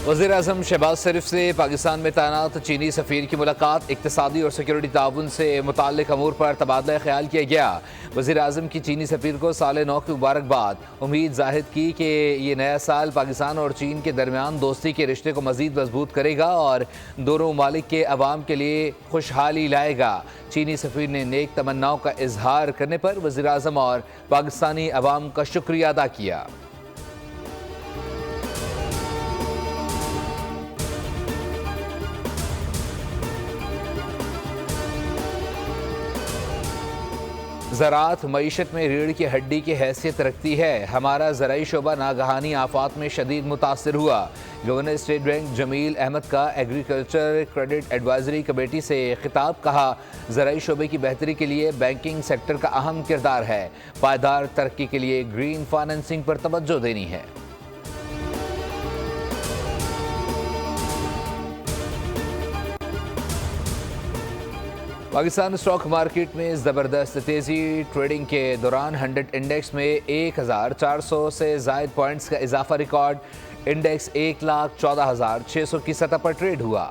वज़ीर-ए-आज़म शहबाज शरीफ से पाकिस्तान में तैनात चीनी सफ़ीर की मुलाकात, इक़्तिसादी और सिक्योरिटी ताउन से मुताल्लिक़ अमूर पर तबादला ख्याल किया गया। वज़ीर-ए-आज़म की चीनी सफ़ीर को साल नौ की मुबारकबाद, उम्मीद ज़ाहिर की कि ये नया साल पाकिस्तान और चीन के दरमियान दोस्ती के रिश्ते को मज़ीद मजबूत करेगा और दोनों ममालिक के अवाम के लिए खुशहाली लाएगा। चीनी सफ़ीर ने नेक तमन्नाओं का इजहार करने पर वज़ीर-ए-आज़म और पाकिस्तानी अवाम का शुक्रिया अदा किया। ज़राअत मईशत में रीढ़ की हड्डी की हैसियत रखती है। हमारा ज़राई शोबा नागहानी आफात में शदीद मुतासर हुआ। Governor State Bank Jameel Ahmed का एग्रीकल्चर क्रेडिट एडवाइजरी कमेटी से खिताब, कहा ज़राई शोबे की बेहतरी के लिए बैंकिंग सेक्टर का अहम किरदार है। पायदार तरक्की के लिए ग्रीन फाइनेंसिंग पर तवज्जो देनी है। पाकिस्तान स्टॉक मार्केट में ज़बरदस्त तेज़ी। ट्रेडिंग के दौरान 100 इंडेक्स में 1400 से ज़ायद पॉइंट्स का इजाफा रिकॉर्ड। इंडेक्स 1,14,600 की सतह पर ट्रेड हुआ।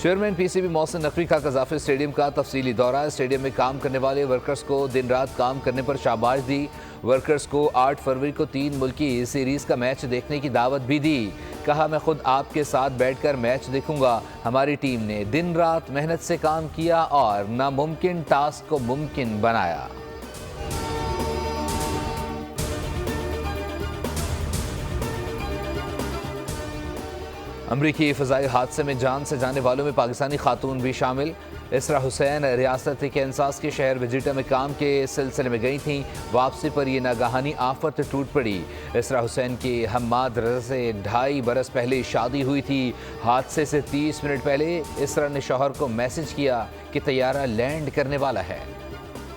चेयरमैन पीसीबी मोहसिन नकवी का कज़ाफ़ी स्टेडियम का तफसीली दौरा। स्टेडियम में काम करने वाले वर्कर्स को दिन रात काम करने पर शाबाश दी। वर्कर्स को 8 फरवरी को 3 मुल्की सीरीज़ का मैच देखने की दावत भी दी। कहा, मैं खुद आपके साथ बैठकर मैच देखूंगा। हमारी टीम ने दिन रात मेहनत से काम किया और नामुमकिन टास्क को मुमकिन बनाया। अमरीकी फ़ज़ाई हादसे में जान से जाने वालों में पाकिस्तानी खातून भी शामिल। इसरा हुसैन रियासत कैंसास के शहर विजिटा में काम के सिलसिले में गई थीं। वापसी पर यह नागहानी आफत टूट पड़ी। इसरा हुसैन की हम्माद रज़ा से 2.5 बरस पहले शादी हुई थी। हादसे से 30 मिनट पहले इसरा ने शौहर को मैसेज किया कि तैयारा लैंड करने वाला है।